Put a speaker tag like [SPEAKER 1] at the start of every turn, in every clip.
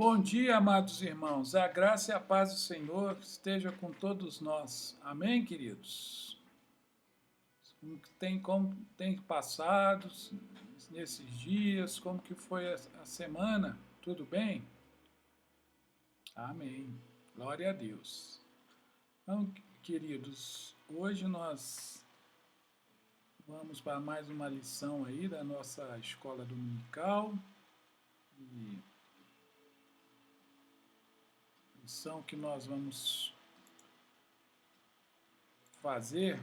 [SPEAKER 1] Bom dia, amados irmãos. A graça e a paz do Senhor esteja com todos nós. Amém, queridos? Como tem passado nesses dias? Como que foi a semana? Tudo bem? Amém. Glória a Deus. Então, queridos, hoje nós vamos para mais uma lição aí da nossa escola dominical. E lição que nós vamos fazer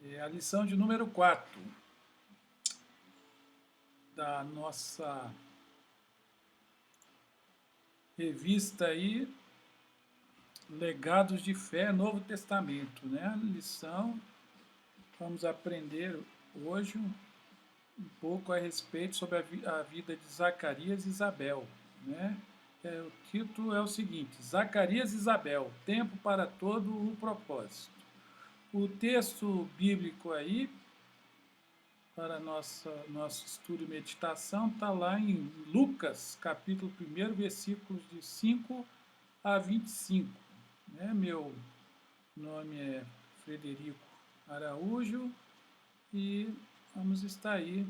[SPEAKER 1] é a lição de número 4 da nossa revista aí, Legados de Fé, Novo Testamento, né? A lição, vamos aprender hoje um pouco a respeito sobre a vida de Zacarias e Isabel, né? O título é o seguinte: Zacarias e Isabel, tempo para todo o propósito. O texto bíblico aí para nosso estudo e meditação está lá em Lucas, capítulo 1, versículos de 5 a 25. Né? Meu nome é Frederico Araújo e vamos estar aí,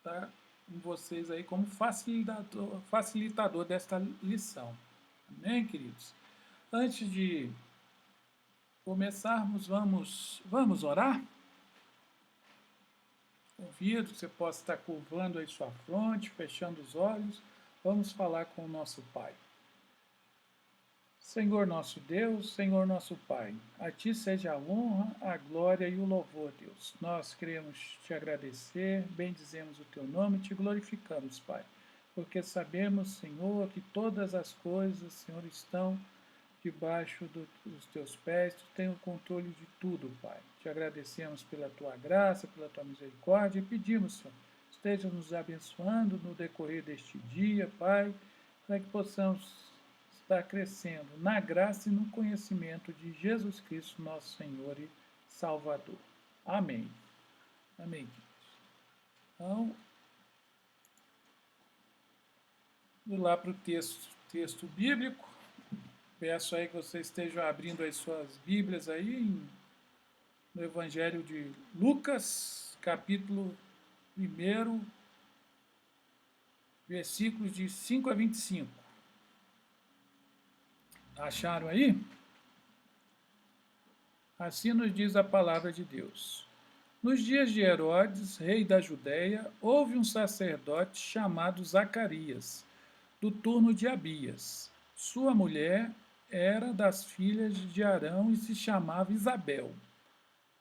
[SPEAKER 1] tá, com vocês aí como facilitador desta lição. Amém, queridos? Antes de começarmos, vamos orar? Convido que você possa estar curvando aí sua fronte, fechando os olhos. Vamos falar com o nosso Pai. Senhor nosso Deus, Senhor nosso Pai, a Ti seja a honra, a glória e o louvor, Deus. Nós queremos te agradecer, bendizemos o Teu nome e te glorificamos, Pai, porque sabemos, Senhor, que todas as coisas, Senhor, estão debaixo dos Teus pés, Tu tens o controle de tudo, Pai. Te agradecemos pela Tua graça, pela Tua misericórdia e pedimos, Senhor, esteja nos abençoando no decorrer deste dia, Pai, para que possamos estar crescendo na graça e no conhecimento de Jesus Cristo, nosso Senhor e Salvador. Amém. Amém, queridos. Então, vamos lá para o texto bíblico. Peço aí que vocês estejam abrindo as suas Bíblias aí no Evangelho de Lucas, capítulo 1, versículos de 5 a 25. Acharam aí? Assim nos diz a palavra de Deus. Nos dias de Herodes, rei da Judéia, houve um sacerdote chamado Zacarias, do turno de Abias. Sua mulher era das filhas de Arão e se chamava Isabel.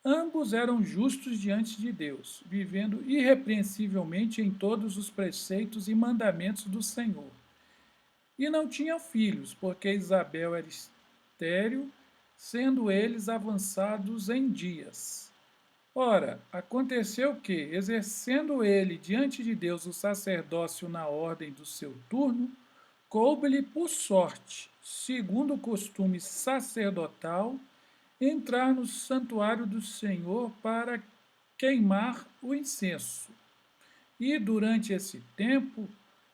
[SPEAKER 1] Ambos eram justos diante de Deus, vivendo irrepreensivelmente em todos os preceitos e mandamentos do Senhor. E não tinham filhos, porque Isabel era estéril, sendo eles avançados em dias. Ora, aconteceu que, exercendo ele diante de Deus o sacerdócio na ordem do seu turno, coube-lhe por sorte, segundo o costume sacerdotal, entrar no santuário do Senhor para queimar o incenso. E durante esse tempo,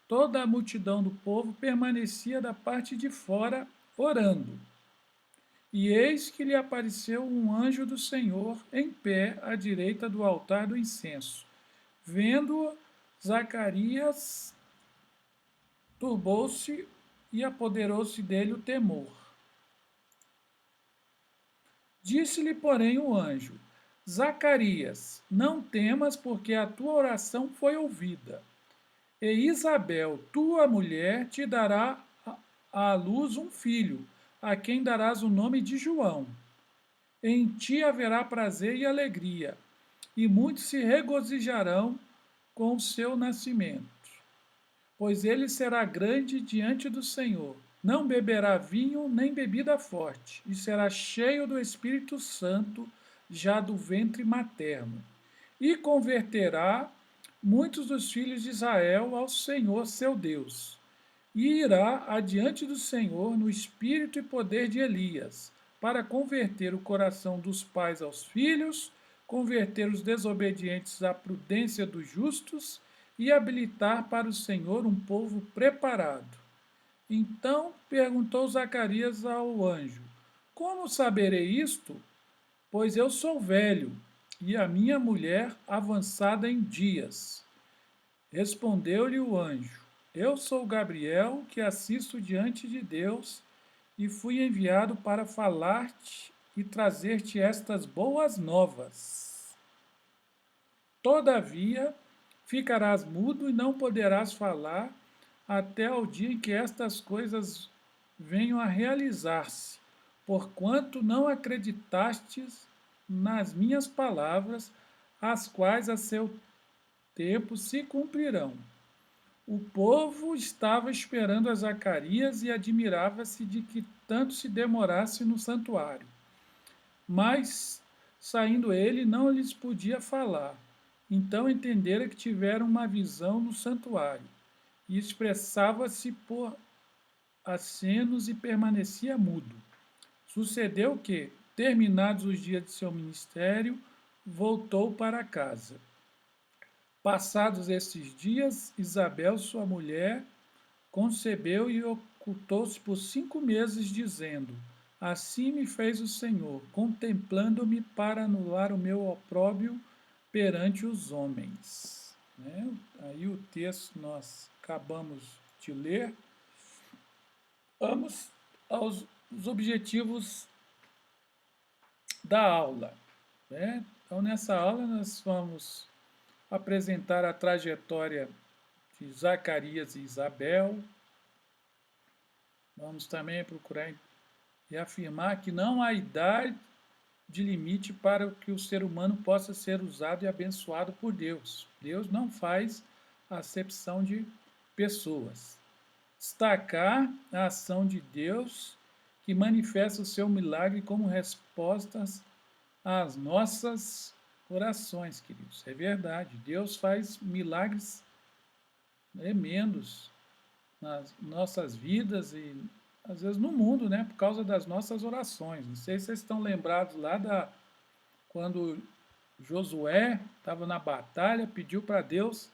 [SPEAKER 1] toda a multidão do povo permanecia da parte de fora orando. E eis que lhe apareceu um anjo do Senhor em pé à direita do altar do incenso. Vendo-o, Zacarias turbou-se e apoderou-se dele o temor. Disse-lhe, porém, o anjo: Zacarias, não temas, porque a tua oração foi ouvida. E Isabel, tua mulher, te dará à luz um filho, a quem darás o nome de João. Em ti haverá prazer e alegria, e muitos se regozijarão com o seu nascimento. Pois ele será grande diante do Senhor. Não beberá vinho nem bebida forte, e será cheio do Espírito Santo, já do ventre materno. E converterá muitos dos filhos de Israel ao Senhor seu Deus. E irá adiante do Senhor no espírito e poder de Elias, para converter o coração dos pais aos filhos, converter os desobedientes à prudência dos justos e habilitar para o Senhor um povo preparado. Então perguntou Zacarias ao anjo: Como saberei isto? Pois eu sou velho e a minha mulher avançada em dias. Respondeu-lhe o anjo: Eu sou Gabriel, que assisto diante de Deus, e fui enviado para falar-te e trazer-te estas boas novas. Todavia, ficarás mudo e não poderás falar até o dia em que estas coisas venham a realizar-se, porquanto não acreditastes nas minhas palavras, as quais a seu tempo se cumprirão. O povo estava esperando a Zacarias e admirava-se de que tanto se demorasse no santuário. Mas, saindo ele, não lhes podia falar. Então entenderam que tiveram uma visão no santuário, e expressava-se por acenos e permanecia mudo. Sucedeu que, terminados os dias de seu ministério, voltou para casa. Passados estes dias, Isabel, sua mulher, concebeu e ocultou-se por 5 meses, dizendo: Assim me fez o Senhor, contemplando-me para anular o meu opróbrio perante os homens. Né? Aí o texto nós acabamos de ler. Vamos aos objetivos da aula. Né? Então, nessa aula, nós vamos apresentar a trajetória de Zacarias e Isabel. Vamos também procurar e afirmar que não há idade de limite para que o ser humano possa ser usado e abençoado por Deus. Deus não faz acepção de pessoas. Destacar a ação de Deus que manifesta o seu milagre como respostas às nossas orações, queridos. É verdade, Deus faz milagres tremendos nas nossas vidas e às vezes no mundo, né, por causa das nossas orações. Não sei se vocês estão lembrados lá da quando Josué estava na batalha, pediu para Deus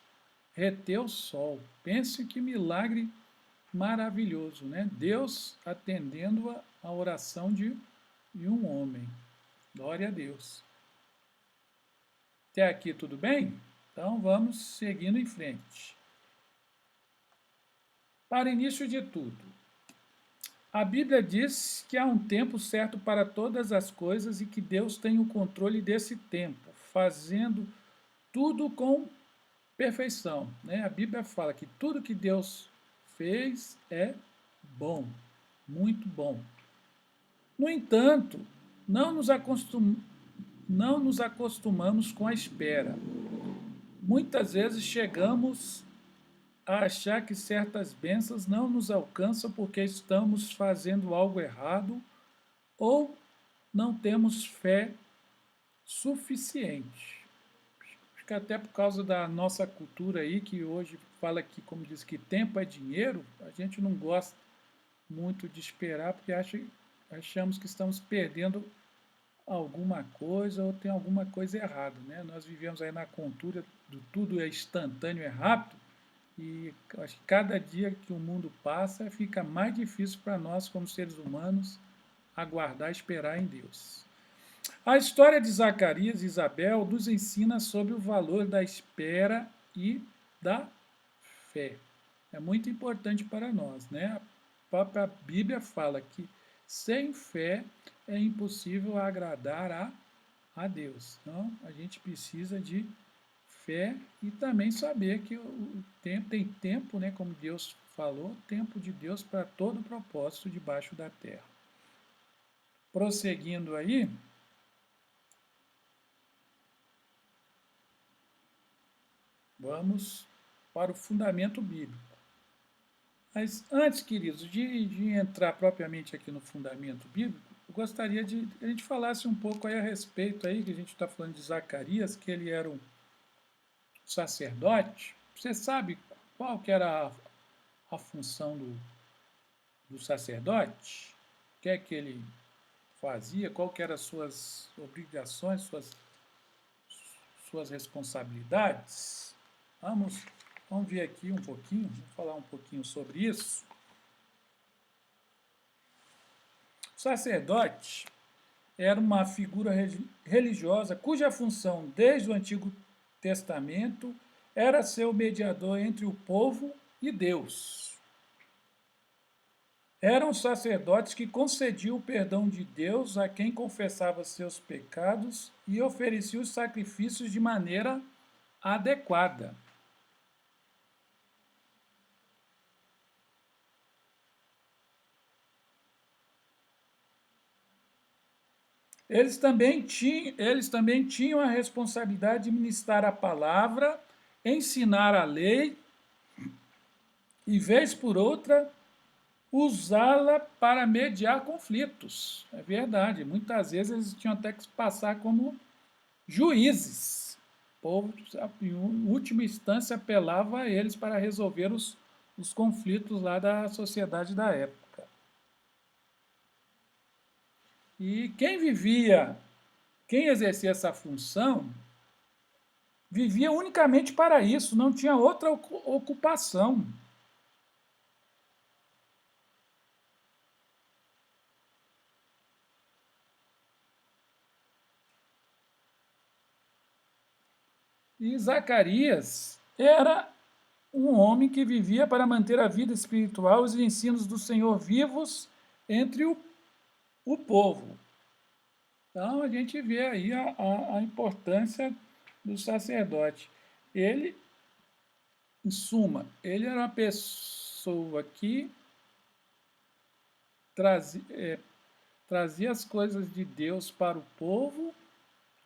[SPEAKER 1] reter o sol. Pense que milagre maravilhoso, né? Deus atendendo a oração de um homem. Glória a Deus. Até aqui tudo bem? Então vamos seguindo em frente. Para início de tudo, a Bíblia diz que há um tempo certo para todas as coisas e que Deus tem o controle desse tempo, fazendo tudo com perfeição. Né? A Bíblia fala que tudo que Deus fez é bom, muito bom. No entanto, não nos, não nos acostumamos com a espera. Muitas vezes chegamos a achar que certas bênçãos não nos alcançam porque estamos fazendo algo errado ou não temos fé suficiente. Acho que até por causa da nossa cultura aí, que hoje fala que, como diz, que tempo é dinheiro, a gente não gosta muito de esperar porque achamos que estamos perdendo alguma coisa ou tem alguma coisa errada, né? Nós vivemos aí na cultura do tudo é instantâneo, é rápido, e acho que cada dia que o mundo passa fica mais difícil para nós, como seres humanos, aguardar e esperar em Deus. A história de Zacarias e Isabel nos ensina sobre o valor da espera e da fé. É muito importante para nós, né? A própria Bíblia fala que sem fé é impossível agradar a Deus. Então, a gente precisa de fé e também saber que o tempo tem tempo, né, como Deus falou, tempo de Deus para todo propósito debaixo da terra. Prosseguindo aí, vamos para o fundamento bíblico. Mas antes, queridos, de entrar propriamente aqui no fundamento bíblico, eu gostaria de que a gente falasse um pouco aí a respeito aí, que a gente está falando de Zacarias, que ele era um sacerdote. Você sabe qual que era a função do sacerdote? O que é que ele fazia? Qual que eram as suas obrigações, suas responsabilidades? Vamos Vamos ver aqui um pouquinho, vou falar um pouquinho sobre isso. O sacerdote era uma figura religiosa cuja função, desde o Antigo Testamento, era ser o mediador entre o povo e Deus. Eram sacerdotes que concediam o perdão de Deus a quem confessava seus pecados e oferecia os sacrifícios de maneira adequada. Eles também tinham a responsabilidade de ministrar a palavra, ensinar a lei e, vez por outra, usá-la para mediar conflitos. É verdade, muitas vezes eles tinham até que passar como juízes. O povo, em última instância, apelava a eles para resolver os conflitos lá da sociedade da época. E quem exercia essa função, vivia unicamente para isso, não tinha outra ocupação. E Zacarias era um homem que vivia para manter a vida espiritual e os ensinos do Senhor vivos entre o povo. Então a gente vê aí a importância do sacerdote. Ele, em suma, ele era uma pessoa que trazia as coisas de Deus para o povo,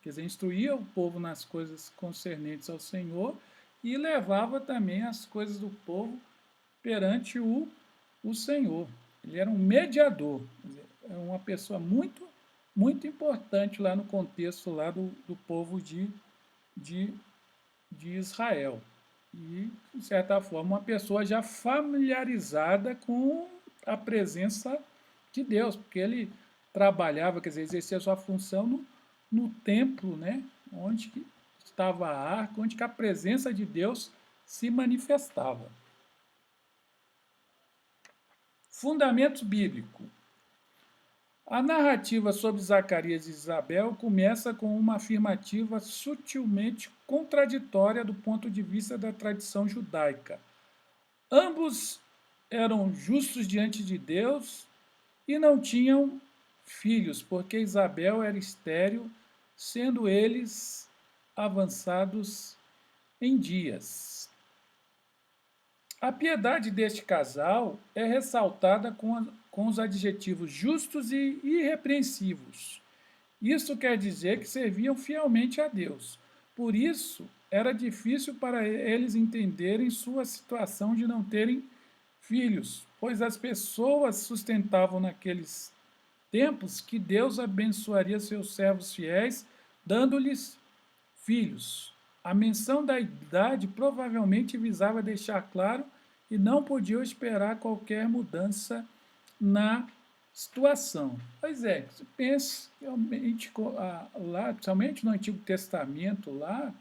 [SPEAKER 1] quer dizer, instruía o povo nas coisas concernentes ao Senhor e levava também as coisas do povo perante o Senhor. Ele era um mediador, quer dizer, era uma pessoa muito importante lá no contexto lá do povo de, de Israel. E, de certa forma, uma pessoa já familiarizada com a presença de Deus, porque ele trabalhava, quer dizer, exercia sua função no templo, né, onde estava a arca, onde que a presença de Deus se manifestava. Fundamento bíblico. A narrativa sobre Zacarias e Isabel começa com uma afirmativa sutilmente contraditória do ponto de vista da tradição judaica. Ambos eram justos diante de Deus e não tinham filhos, porque Isabel era estéril, sendo eles avançados em dias. A piedade deste casal é ressaltada com os adjetivos justos e irrepreensíveis. Isso quer dizer que serviam fielmente a Deus. Por isso, era difícil para eles entenderem sua situação de não terem filhos, pois as pessoas sustentavam naqueles tempos que Deus abençoaria seus servos fiéis, dando-lhes filhos. A menção da idade provavelmente visava deixar claro e não podiam esperar qualquer mudança na situação. Pois é, se pensa realmente lá, principalmente no Antigo Testamento, lá,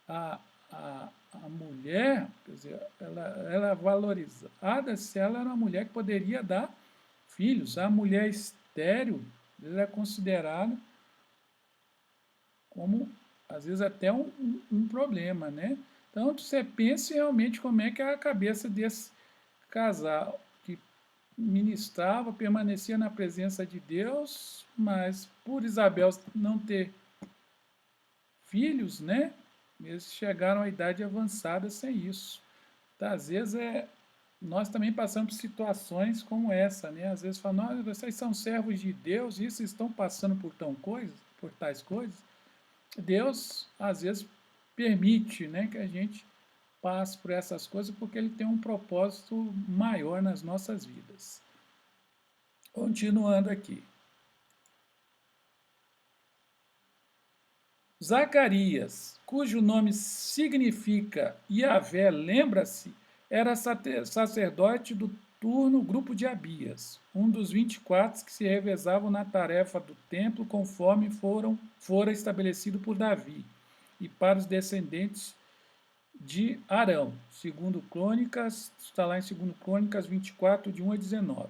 [SPEAKER 1] a, a mulher, quer dizer, ela é valorizada se ela era uma mulher que poderia dar filhos. A mulher estéril, ela é considerada como, às vezes, até um problema, né? Então, você pense realmente como é que é a cabeça desse casal que ministrava, permanecia na presença de Deus, mas por Isabel não ter filhos, né? Eles chegaram à idade avançada sem isso. Então, às vezes nós também passamos por situações como essa, né? Às vezes falam, vocês são servos de Deus, e isso estão passando por tais coisas. Deus, às vezes, permite, né, que a gente passe por essas coisas porque ele tem um propósito maior nas nossas vidas. Continuando aqui. Zacarias, cujo nome significa Yahvé, lembra-se, era sacerdote do turno grupo de Abias, um dos 24 que se revezavam na tarefa do templo conforme fora estabelecido por Davi, e para os descendentes de Arão. Segundo Crônicas, está lá em 2 Crônicas 24, de 1 a 19.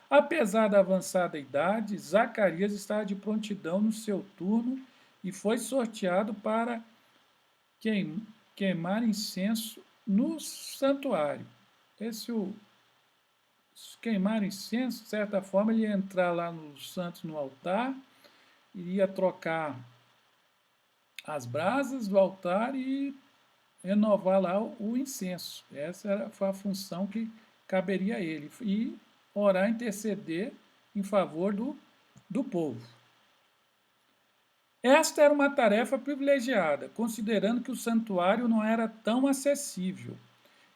[SPEAKER 1] Apesar da avançada idade, Zacarias estava de prontidão no seu turno e foi sorteado para queimar incenso no santuário. Queimar incenso, de certa forma, ele ia entrar lá nos santos no altar, iria trocar as brasas do altar e renovar lá o incenso. Foi a função que caberia a ele. E orar, interceder em favor do povo. Esta era uma tarefa privilegiada, considerando que o santuário não era tão acessível.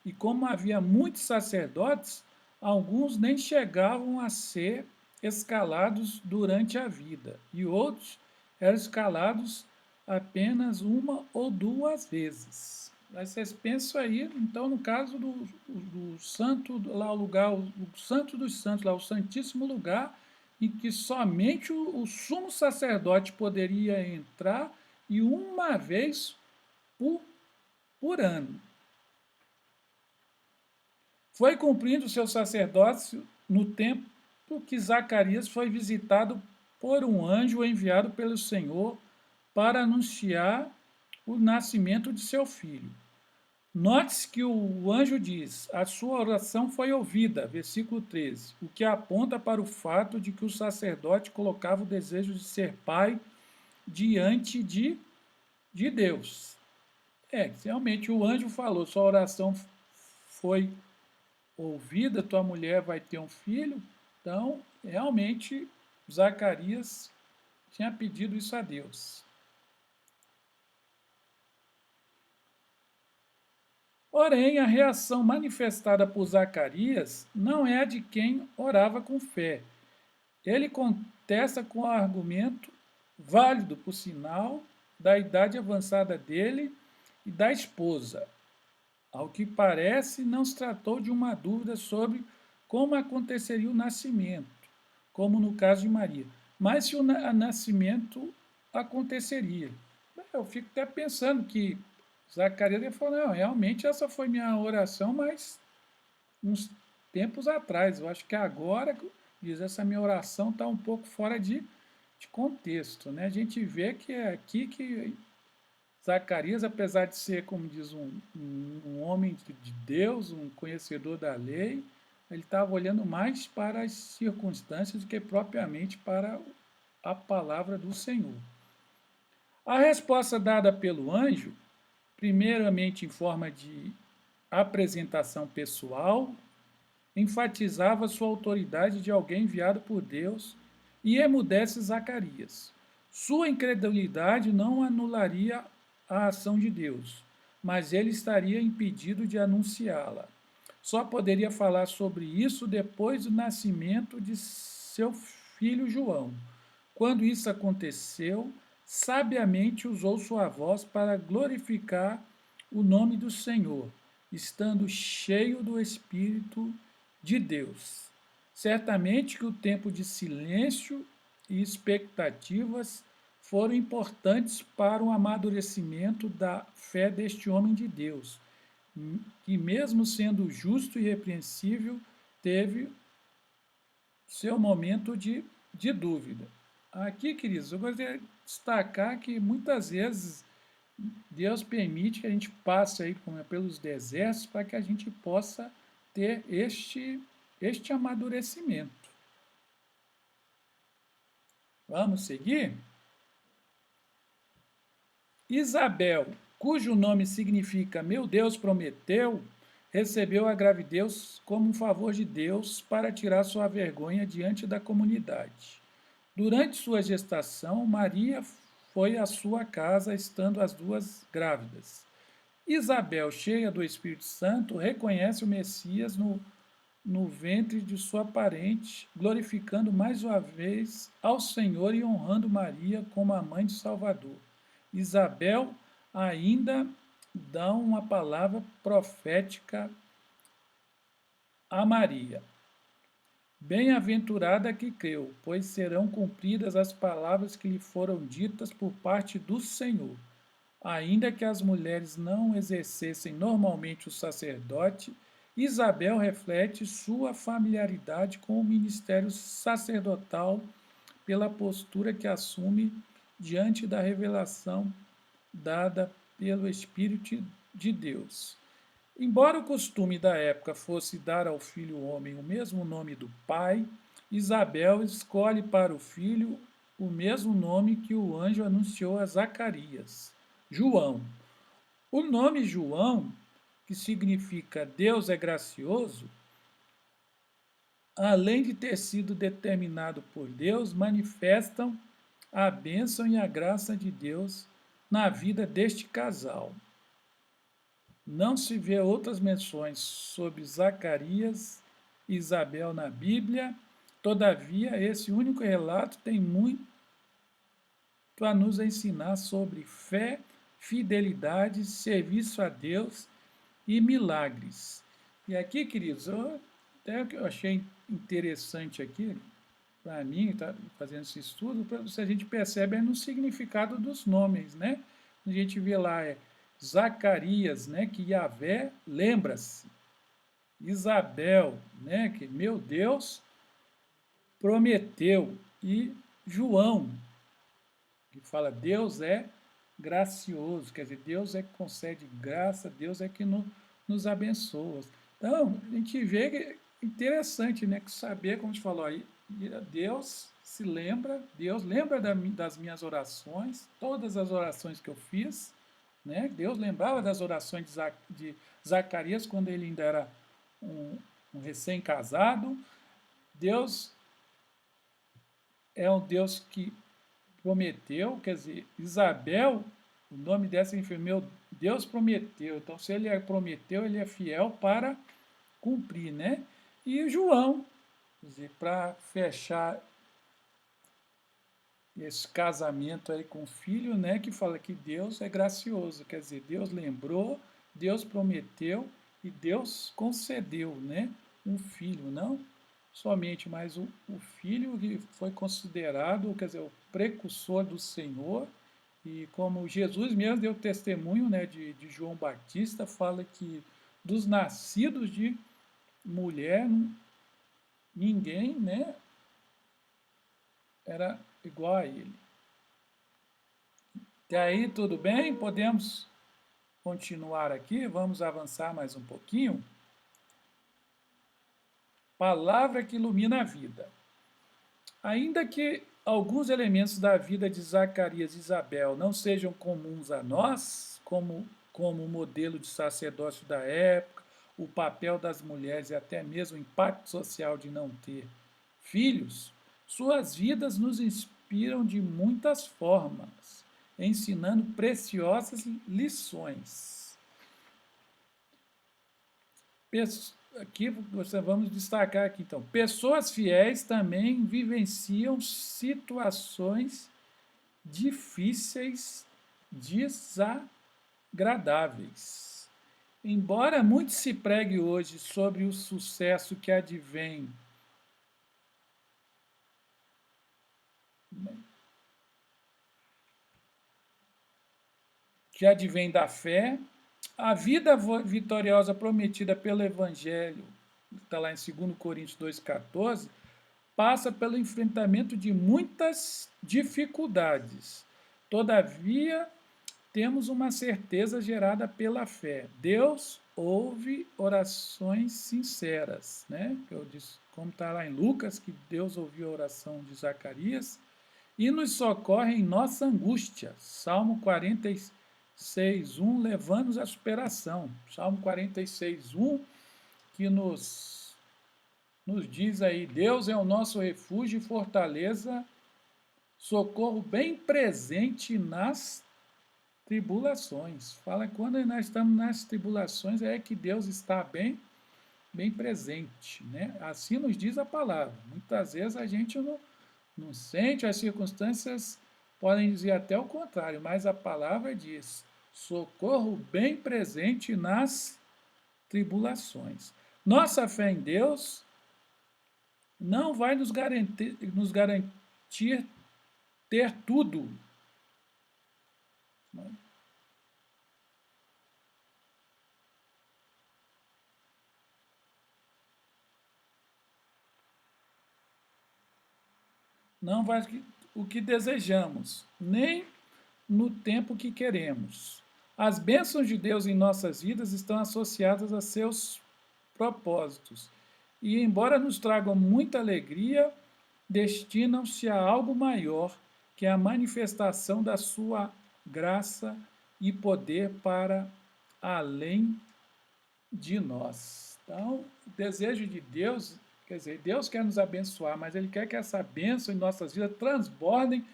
[SPEAKER 1] E como havia muitos sacerdotes, alguns nem chegavam a ser escalados durante a vida, e outros eram escalados apenas uma ou duas vezes. Aí vocês pensam aí, então, no caso do santo, lá o lugar, o santo dos santos, lá o santíssimo lugar, em que somente o sumo sacerdote poderia entrar e uma vez por ano. Foi cumprindo seu sacerdócio no tempo que Zacarias foi visitado por um anjo enviado pelo Senhor para anunciar o nascimento de seu filho. Note-se que o anjo diz: a sua oração foi ouvida, versículo 13, o que aponta para o fato de que o sacerdote colocava o desejo de ser pai diante de Deus. Realmente o anjo falou: sua oração foi ouvida, tua mulher vai ter um filho. Então, realmente, Zacarias tinha pedido isso a Deus. Porém, a reação manifestada por Zacarias não é a de quem orava com fé. Ele contesta com o argumento, válido por sinal, da idade avançada dele e da esposa. Ao que parece, não se tratou de uma dúvida sobre como aconteceria o nascimento, como no caso de Maria, mas se o nascimento aconteceria. Eu fico até pensando que Zacarias falou: não, realmente essa foi minha oração, mas uns tempos atrás. Eu acho que agora, diz, essa minha oração está um pouco fora de contexto. Né? A gente vê que é aqui que Zacarias, apesar de ser, como diz, um homem de Deus, um conhecedor da lei, ele estava olhando mais para as circunstâncias do que propriamente para a palavra do Senhor. A resposta dada pelo anjo, primeiramente em forma de apresentação pessoal, enfatizava sua autoridade de alguém enviado por Deus e emudece Zacarias. Sua incredulidade não anularia a ação de Deus, mas ele estaria impedido de anunciá-la. Só poderia falar sobre isso depois do nascimento de seu filho João. Quando isso aconteceu, sabiamente usou sua voz para glorificar o nome do Senhor, estando cheio do Espírito de Deus. Certamente que o tempo de silêncio e expectativas foram importantes para o amadurecimento da fé deste homem de Deus, que, mesmo sendo justo e irrepreensível, teve seu momento de dúvida. Aqui, queridos, eu gostaria de destacar que muitas vezes Deus permite que a gente passe aí pelos desertos para que a gente possa ter este amadurecimento. Vamos seguir? Isabel, cujo nome significa meu Deus prometeu, recebeu a gravidez como um favor de Deus para tirar sua vergonha diante da comunidade. Durante sua gestação, Maria foi à sua casa, estando as duas grávidas. Isabel, cheia do Espírito Santo, reconhece o Messias no ventre de sua parente, glorificando mais uma vez ao Senhor e honrando Maria como a mãe de Salvador. Isabel ainda dá uma palavra profética a Maria. Bem-aventurada que creu, pois serão cumpridas as palavras que lhe foram ditas por parte do Senhor. Ainda que as mulheres não exercessem normalmente o sacerdote, Isabel reflete sua familiaridade com o ministério sacerdotal pela postura que assume diante da revelação dada pelo Espírito de Deus. Embora o costume da época fosse dar ao filho homem o mesmo nome do pai, Isabel escolhe para o filho o mesmo nome que o anjo anunciou a Zacarias, João. O nome João, que significa Deus é gracioso, além de ter sido determinado por Deus, manifestam a bênção e a graça de Deus na vida deste casal. Não se vê outras menções sobre Zacarias e Isabel na Bíblia, todavia, esse único relato tem muito a nos ensinar sobre fé, fidelidade, serviço a Deus e milagres. E aqui, queridos, até o que eu achei interessante aqui, para mim, tá fazendo esse estudo, se a gente percebe no significado dos nomes, né? A gente vê lá, Zacarias, né, que Yahvé lembra-se. Isabel, né, que meu Deus prometeu. E João, que fala Deus é gracioso, quer dizer, Deus é que concede graça, Deus é que nos abençoa. Então, a gente vê que é interessante, né, que saber, como a gente falou aí, Deus se lembra, Deus lembra das minhas orações, todas as orações que eu fiz, né? Deus lembrava das orações de Zacarias quando ele ainda era um recém-casado. Deus é um Deus que prometeu, quer dizer, Isabel, o nome dessa enfermeira, Deus prometeu. Então, se ele prometeu, ele é fiel para cumprir, né? E João, quer dizer, para fechar esse casamento aí com o filho, né, que fala que Deus é gracioso, quer dizer, Deus lembrou, Deus prometeu e Deus concedeu, né, um filho, não somente, mas o filho que foi considerado, quer dizer, o precursor do Senhor, e como Jesus mesmo deu testemunho, né, de João Batista, fala que dos nascidos de mulher, ninguém, né, era igual a ele. Até aí, tudo bem? Podemos continuar aqui? Vamos avançar mais um pouquinho? Palavra que ilumina a vida. Ainda que alguns elementos da vida de Zacarias e Isabel não sejam comuns a nós, como o modelo de sacerdócio da época, o papel das mulheres e até mesmo o impacto social de não ter filhos, suas vidas nos inspiram de muitas formas, ensinando preciosas lições. Aqui vamos destacar aqui então. Pessoas fiéis também vivenciam situações difíceis, desagradáveis. Embora muito se pregue hoje sobre o sucesso que advém da fé, a vida vitoriosa prometida pelo Evangelho, está lá em 2 Coríntios 2,14, passa pelo enfrentamento de muitas dificuldades. Todavia, temos uma certeza gerada pela fé. Deus ouve orações sinceras, né? Eu disse, como está lá em Lucas, que Deus ouviu a oração de Zacarias e nos socorre em nossa angústia. Salmo 46:1, levando-nos à superação. Salmo 46:1, que nos diz aí, Deus é o nosso refúgio e fortaleza, socorro bem presente nas tribulações. Fala que quando nós estamos nas tribulações é que Deus está bem presente, né? Assim nos diz a palavra. Muitas vezes a gente não sente, as circunstâncias podem dizer até o contrário, mas a palavra diz: socorro bem presente nas tribulações. Nossa fé em Deus não vai nos garantir ter tudo. não vai o que desejamos, nem no tempo que queremos. As bênçãos de Deus em nossas vidas estão associadas a seus propósitos. E, embora nos tragam muita alegria, destinam-se a algo maior, que é a manifestação da sua graça e poder para além de nós. Então, o desejo de Deus, quer dizer, Deus quer nos abençoar, mas Ele quer que essa bênção em nossas vidas transbordem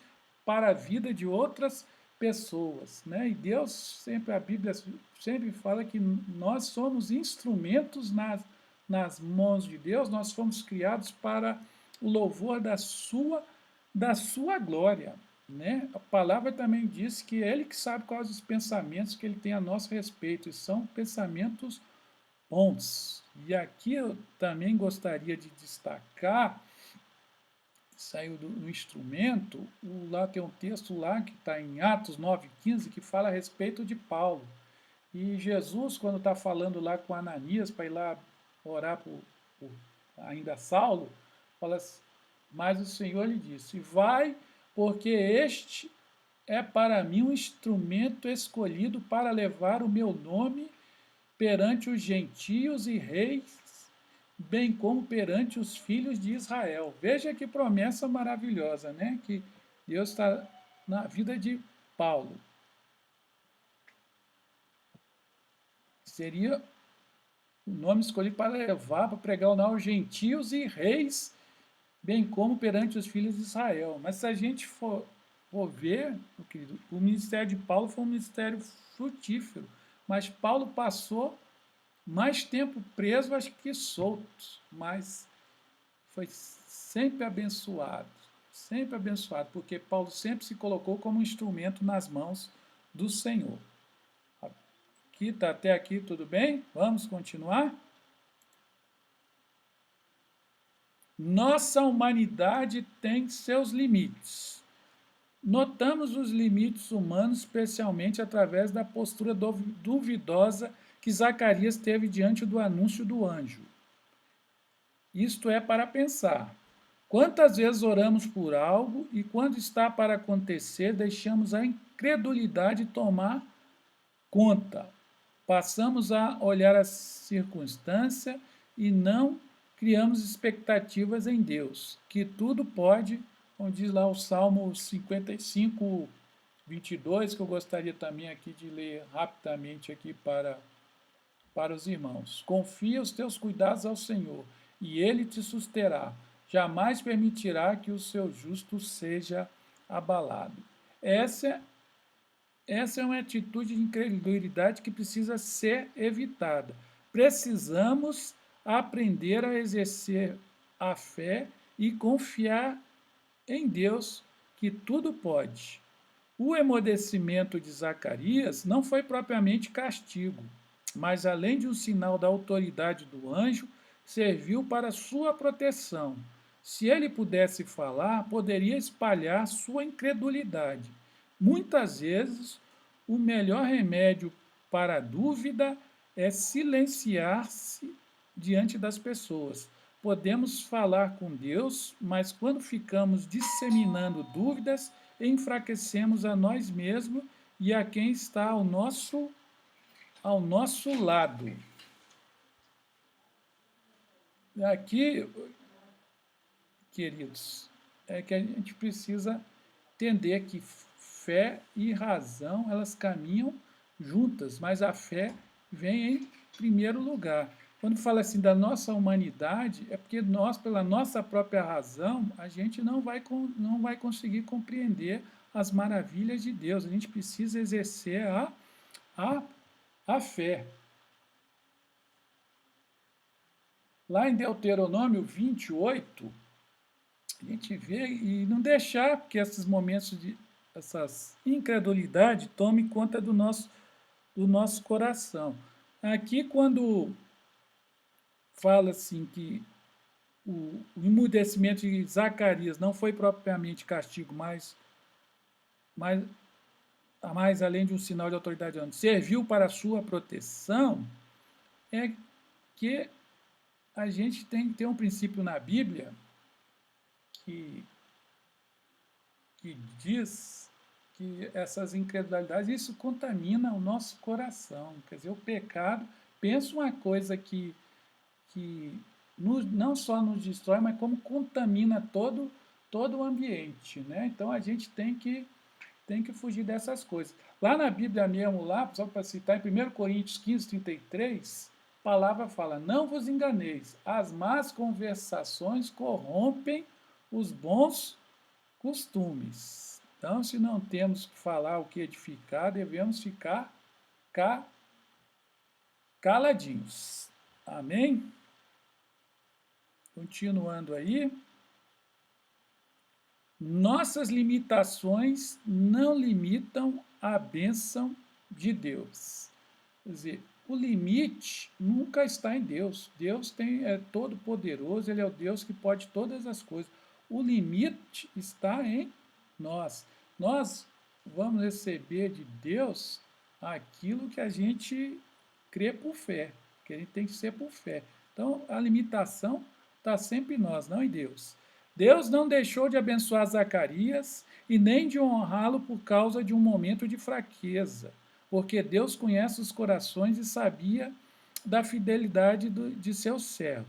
[SPEAKER 1] para a vida de outras pessoas, né? E Deus sempre, a Bíblia sempre fala que nós somos instrumentos nas mãos de Deus, nós fomos criados para o louvor da sua glória, né? A palavra também diz que é Ele que sabe quais os pensamentos que Ele tem a nosso respeito, e são pensamentos bons. E aqui eu também gostaria de destacar, saiu do instrumento, lá tem um texto lá que está em Atos 9,15, que fala a respeito de Paulo. E Jesus, quando está falando lá com Ananias para ir lá orar por ainda Saulo, fala assim, mas o Senhor lhe disse, vai, porque este é para mim um instrumento escolhido para levar o meu nome perante os gentios e reis, bem como perante os filhos de Israel. Veja que promessa maravilhosa, né? Que Deus está na vida de Paulo. Seria o nome escolhido para levar, para pregar o nome aos gentios e reis, bem como perante os filhos de Israel. Mas se a gente for ver, meu querido, o ministério de Paulo foi um ministério frutífero, mas Paulo passou mais tempo preso, acho que solto, mas foi sempre abençoado, porque Paulo sempre se colocou como um instrumento nas mãos do Senhor. Até aqui tudo bem? Vamos continuar? Nossa humanidade tem seus limites. Notamos os limites humanos, especialmente através da postura duvidosa que Zacarias teve diante do anúncio do anjo. Isto é para pensar. Quantas vezes oramos por algo e, quando está para acontecer, deixamos a incredulidade tomar conta. Passamos a olhar a circunstância e não criamos expectativas em Deus, que tudo pode, como diz lá o Salmo 55, 22, que eu gostaria também aqui de ler rapidamente aqui para os irmãos. Confia os teus cuidados ao Senhor, e Ele te susterá. Jamais permitirá que o seu justo seja abalado. Essa é uma atitude de incredulidade que precisa ser evitada. Precisamos aprender a exercer a fé e confiar em Deus, que tudo pode. O emudecimento de Zacarias não foi propriamente castigo, mas, além de um sinal da autoridade do anjo, serviu para sua proteção. Se ele pudesse falar, poderia espalhar sua incredulidade. Muitas vezes, o melhor remédio para a dúvida é silenciar-se diante das pessoas. Podemos falar com Deus, mas quando ficamos disseminando dúvidas, enfraquecemos a nós mesmos e a quem está ao nosso lado. Aqui, queridos, é que a gente precisa entender que fé e razão, elas caminham juntas, mas a fé vem em primeiro lugar. Quando fala assim da nossa humanidade, é porque nós, pela nossa própria razão, a gente não vai conseguir compreender as maravilhas de Deus. A gente precisa exercer a fé. Lá em Deuteronômio 28, a gente vê e não deixar que esses momentos de essas incredulidade tomem conta do nosso coração. Aqui, quando fala assim que o emudecimento de Zacarias não foi propriamente castigo, mas além de um sinal de autoridade, serviu para a sua proteção, é que a gente tem que ter um princípio na Bíblia que que diz que essas incredulidades, isso contamina o nosso coração. Quer dizer, o pecado, pensa uma coisa que não só nos destrói, mas como contamina todo o ambiente, né? Então a gente tem que fugir dessas coisas. Lá na Bíblia mesmo, lá, só para citar, em 1 Coríntios 15:33, a palavra fala: não vos enganeis, as más conversações corrompem os bons costumes. Então, se não temos que falar o que edificar, devemos ficar ca caladinhos. Amém? Continuando aí. Nossas limitações não limitam a bênção de Deus. Quer dizer, o limite nunca está em Deus. Deus é todo poderoso, ele é o Deus que pode todas as coisas. O limite está em nós. Nós vamos receber de Deus aquilo que a gente crê por fé, que a gente tem que ser por fé. Então, a limitação está sempre em nós, não em Deus. Deus não deixou de abençoar Zacarias e nem de honrá-lo por causa de um momento de fraqueza, porque Deus conhece os corações e sabia da fidelidade de seu servo.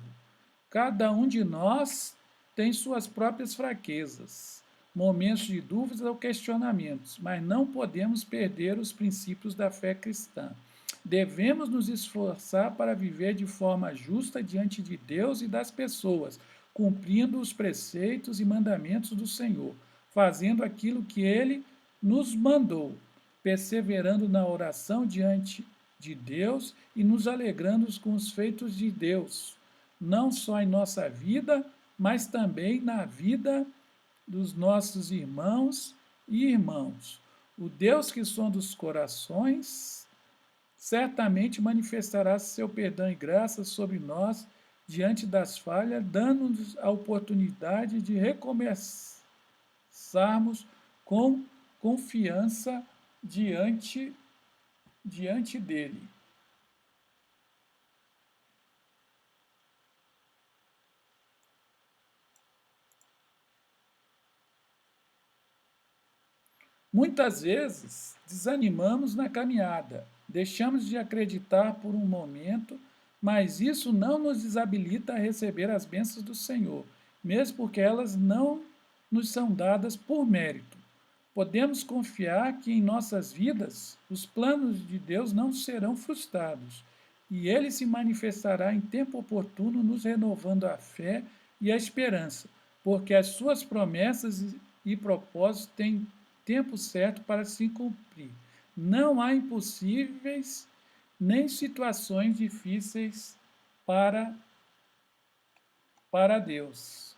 [SPEAKER 1] Cada um de nós tem suas próprias fraquezas, momentos de dúvidas ou questionamentos, mas não podemos perder os princípios da fé cristã. Devemos nos esforçar para viver de forma justa diante de Deus e das pessoas, cumprindo os preceitos e mandamentos do Senhor, fazendo aquilo que Ele nos mandou, perseverando na oração diante de Deus e nos alegrando com os feitos de Deus, não só em nossa vida, mas também na vida dos nossos irmãos e irmãos. O Deus que sonda os corações certamente manifestará seu perdão e graça sobre nós diante das falhas, dando-nos a oportunidade de recomeçarmos com confiança diante dele. Muitas vezes desanimamos na caminhada, deixamos de acreditar por um momento, mas isso não nos desabilita a receber as bênçãos do Senhor, mesmo porque elas não nos são dadas por mérito. Podemos confiar que em nossas vidas os planos de Deus não serão frustrados e ele se manifestará em tempo oportuno, nos renovando a fé e a esperança, porque as suas promessas e propósitos têm tempo certo para se cumprir. Não há impossíveis nem situações difíceis para, para Deus.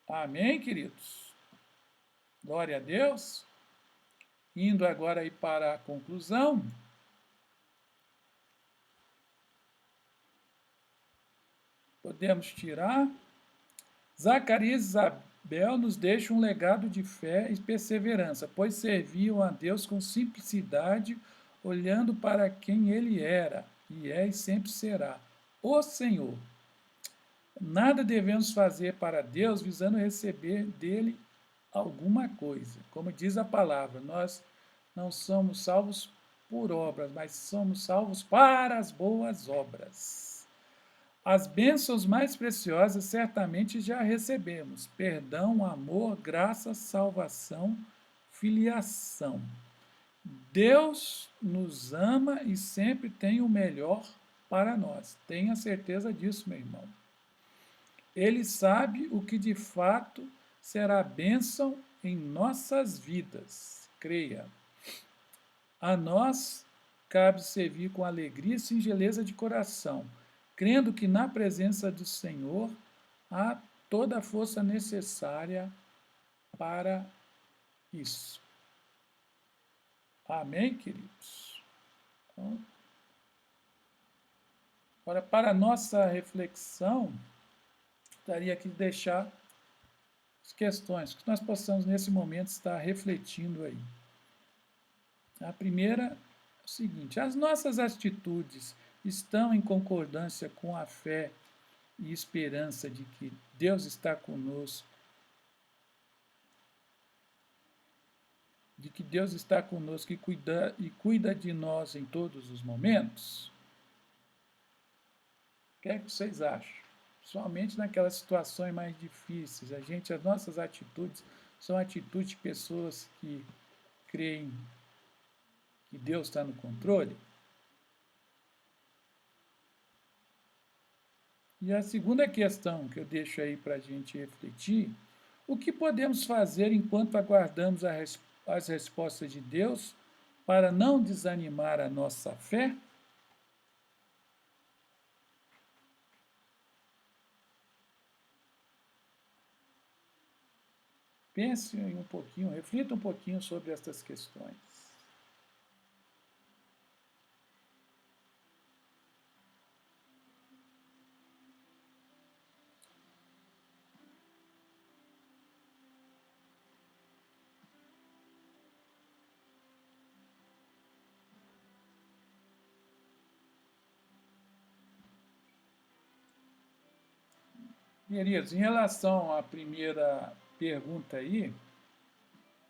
[SPEAKER 1] Amém, queridos? Glória a Deus. Indo agora aí para a conclusão. Podemos tirar. Zacarias e Isabel nos deixam um legado de fé e perseverança, pois serviam a Deus com simplicidade, olhando para quem ele era, e é e sempre será, o Senhor. Nada devemos fazer para Deus visando receber dele alguma coisa. Como diz a palavra, nós não somos salvos por obras, mas somos salvos para as boas obras. As bênçãos mais preciosas certamente já recebemos: perdão, amor, graça, salvação, filiação. Deus nos ama e sempre tem o melhor para nós. Tenha certeza disso, meu irmão. Ele sabe o que de fato será bênção em nossas vidas. Creia. A nós cabe servir com alegria e singeleza de coração, crendo que na presença do Senhor há toda a força necessária para isso. Amém, queridos? Então, agora, para a nossa reflexão, gostaria aqui de deixar as questões que nós possamos, nesse momento, estar refletindo aí. A primeira é o seguinte: as nossas atitudes estão em concordância com a fé e esperança de que Deus está conosco, e cuida de nós em todos os momentos? O que é que vocês acham? Somente naquelas situações mais difíceis, as nossas atitudes são atitudes de pessoas que creem que Deus está no controle? E a segunda questão que eu deixo aí para a gente refletir: o que podemos fazer enquanto aguardamos as respostas de Deus para não desanimar a nossa fé? Pense um pouquinho, reflita um pouquinho sobre essas questões. Queridos, em relação à primeira pergunta aí,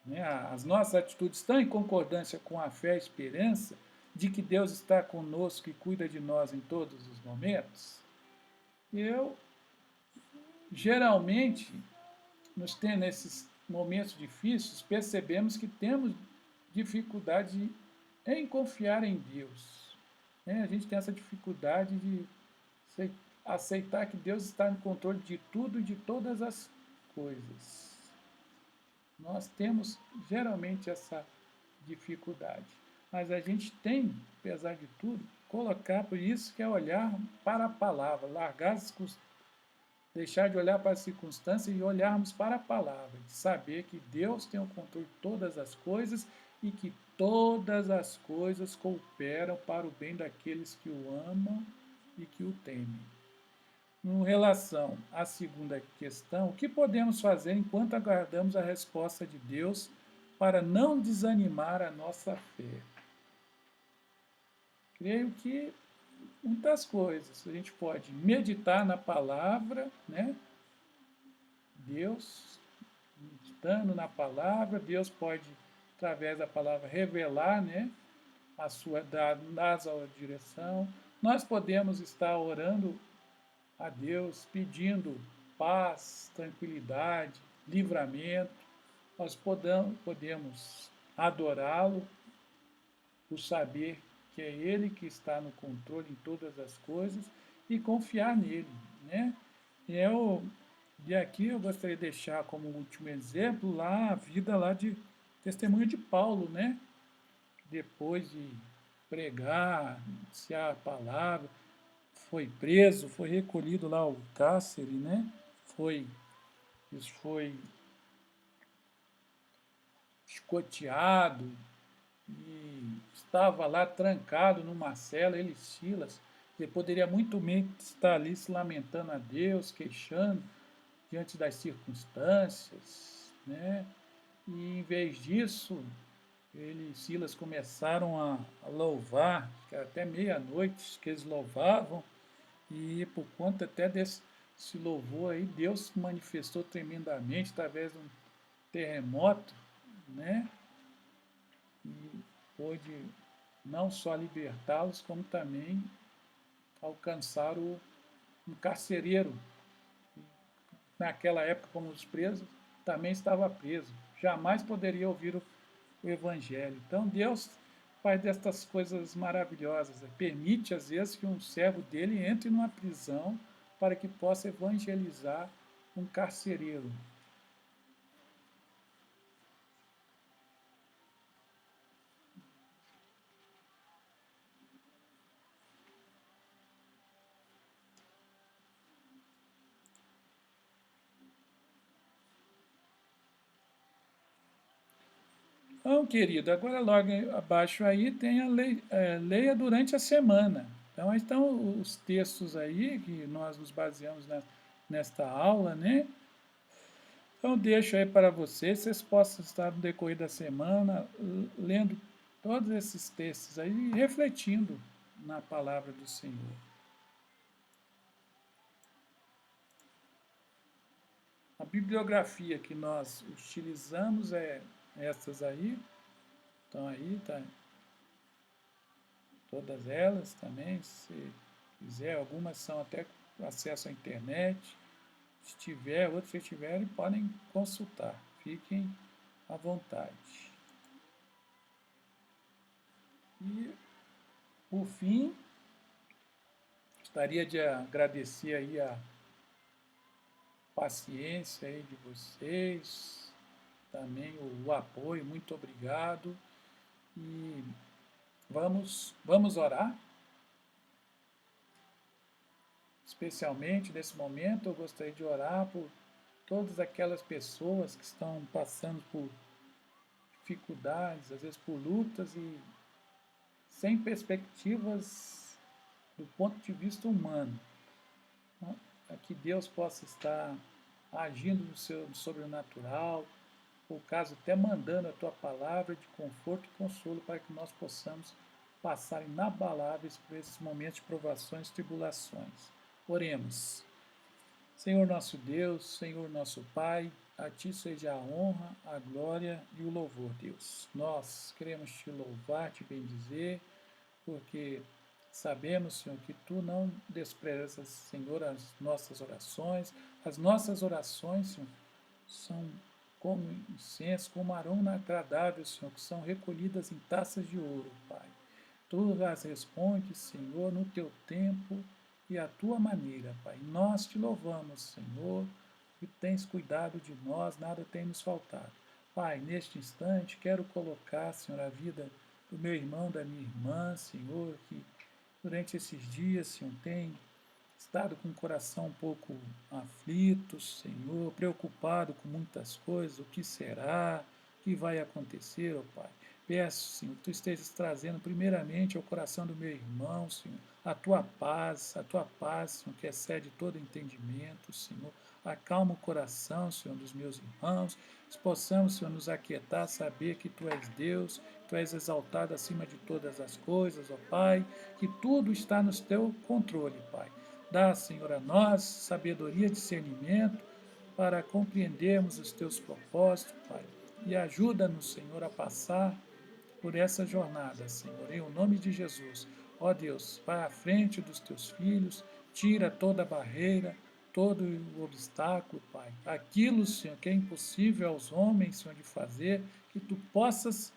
[SPEAKER 1] né, as nossas atitudes estão em concordância com a fé e a esperança de que Deus está conosco e cuida de nós em todos os momentos? Eu, geralmente, nesses momentos difíceis, percebemos que temos dificuldade em confiar em Deus. Né? A gente tem essa dificuldade de aceitar que Deus está no controle de tudo e de todas as coisas. Nós temos geralmente essa dificuldade. Mas a gente tem, apesar de tudo, colocar por isso que é olhar para a palavra, deixar de olhar para as circunstâncias e olharmos para a palavra, de saber que Deus tem o controle de todas as coisas e que todas as coisas cooperam para o bem daqueles que o amam e que o temem. Em relação à segunda questão, o que podemos fazer enquanto aguardamos a resposta de Deus para não desanimar a nossa fé? Creio que muitas coisas. A gente pode meditar na palavra, né? Deus, meditando na palavra, Deus pode, através da palavra, revelar, né? Dar a direção. Nós podemos estar orando a Deus, pedindo paz, tranquilidade, livramento. Nós podemos adorá-lo por saber que é Ele que está no controle em todas as coisas e confiar nele, né? E aqui eu gostaria de deixar como último exemplo lá a vida lá de testemunho de Paulo, né? Depois de pregar, anunciar a palavra, foi preso, foi recolhido lá ao cárcere, né? Foi, foi escoteado e estava lá trancado numa cela, ele e Silas. Ele poderia muito bem estar ali se lamentando a Deus, queixando diante das circunstâncias, né? E em vez disso, ele e Silas começaram a louvar, que era até meia-noite que eles louvavam, e por conta até desse louvor aí, Deus se manifestou tremendamente através de um terremoto, né? E pôde não só libertá-los, como também alcançar um carcereiro. Naquela época, como os presos, também estava preso. Jamais poderia ouvir o Evangelho. Então Deus faz destas coisas maravilhosas. Permite, às vezes, que um servo dele entre numa prisão para que possa evangelizar um carcereiro. Então, querido, agora logo abaixo aí tem a lei, leia durante a semana. Então, aí estão os textos aí que nós nos baseamos nesta aula, né? Então, deixo aí para vocês possam estar no decorrer da semana lendo todos esses textos aí e refletindo na palavra do Senhor. bibliografia que nós utilizamos é essas aí. Então aí tá todas elas também, se quiser, algumas são até com acesso à internet. Se tiver, outros se tiverem, podem consultar. Fiquem à vontade. E, por fim, gostaria de agradecer aí a paciência aí de vocês, também o apoio, muito obrigado. E vamos orar. Especialmente nesse momento, eu gostaria de orar por todas aquelas pessoas que estão passando por dificuldades, às vezes por lutas e sem perspectivas do ponto de vista humano. Que Deus possa estar agindo no seu sobrenatural, ou caso até mandando a tua palavra de conforto e consolo para que nós possamos passar inabaláveis por esses momentos de provações e tribulações. Oremos. Senhor nosso Deus, Senhor nosso Pai, a Ti seja a honra, a glória e o louvor, Deus. Nós queremos Te louvar, Te bendizer, porque sabemos, Senhor, que Tu não desprezas, Senhor, as nossas orações. As nossas orações, Senhor, são como incenso, como aroma agradável, Senhor, que são recolhidas em taças de ouro, Pai. Tu as respondes, Senhor, no Teu tempo e à Tua maneira, Pai. Nós Te louvamos, Senhor, que tens cuidado de nós, nada tem nos faltado. Pai, neste instante, quero colocar, Senhor, a vida do meu irmão, da minha irmã, Senhor, que durante esses dias, Senhor, tem estado com o coração um pouco aflito, Senhor, preocupado com muitas coisas, o que será, o que vai acontecer, ó Pai. Peço, Senhor, que Tu estejas trazendo primeiramente ao coração do meu irmão, Senhor, a Tua paz, Senhor, que excede todo entendimento, Senhor. Acalma o coração, Senhor, dos meus irmãos, que possamos, Senhor, nos aquietar, saber que Tu és Deus, Tu és exaltado acima de todas as coisas, ó Pai, que tudo está no Teu controle, Pai. Dá, Senhor, a nós sabedoria e discernimento para compreendermos os Teus propósitos, Pai. E ajuda-nos, Senhor, a passar por essa jornada, Senhor, em o nome de Jesus. Ó Deus, vai à frente dos Teus filhos, tira toda a barreira, todo o obstáculo, Pai. Aquilo, Senhor, que é impossível aos homens, Senhor, de fazer, que Tu possas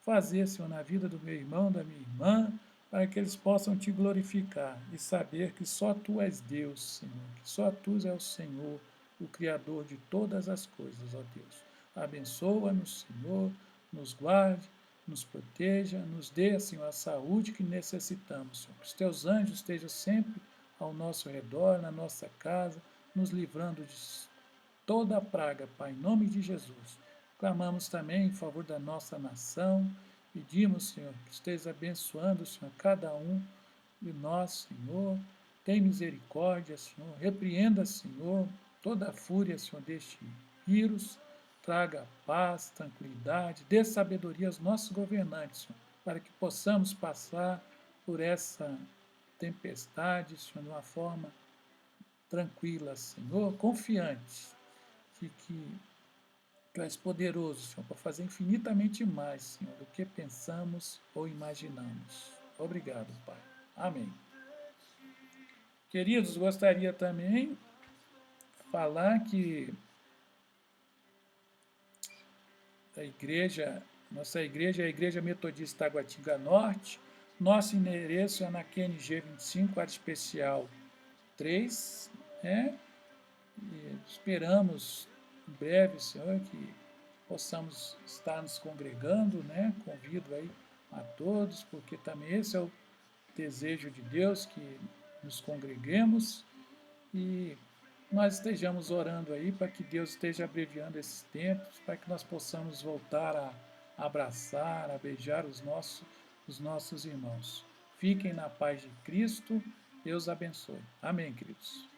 [SPEAKER 1] fazer, Senhor, na vida do meu irmão, da minha irmã, para que eles possam Te glorificar e saber que só Tu és Deus, Senhor, que só Tu és o Senhor, o Criador de todas as coisas, ó Deus. Abençoa-nos, Senhor, nos guarde, nos proteja, nos dê, Senhor, a saúde que necessitamos, Senhor. Que os Teus anjos estejam sempre ao nosso redor, na nossa casa, nos livrando de toda a praga, Pai, em nome de Jesus. Clamamos também em favor da nossa nação, pedimos, Senhor, que esteja abençoando, Senhor, cada um de nós, Senhor. Tem misericórdia, Senhor. Repreenda, Senhor, toda a fúria, Senhor, deste vírus. Traga paz, tranquilidade, dê sabedoria aos nossos governantes, Senhor, para que possamos passar por essa tempestade, Senhor, de uma forma tranquila, Senhor, confiante de que Tu és poderoso, Senhor, para fazer infinitamente mais, Senhor, do que pensamos ou imaginamos. Obrigado, Pai. Amém. Queridos, gostaria também de falar que nossa igreja é a Igreja Metodista Taguatinga Norte. Nosso endereço é na QNG 25, área especial 3, né? E esperamos em breve, Senhor, que possamos estar nos congregando, né? Convido aí a todos, porque também esse é o desejo de Deus, que nos congreguemos e nós estejamos orando aí para que Deus esteja abreviando esses tempos, para que nós possamos voltar a abraçar, a beijar os nossos irmãos. Fiquem na paz de Cristo. Deus abençoe. Amém, queridos.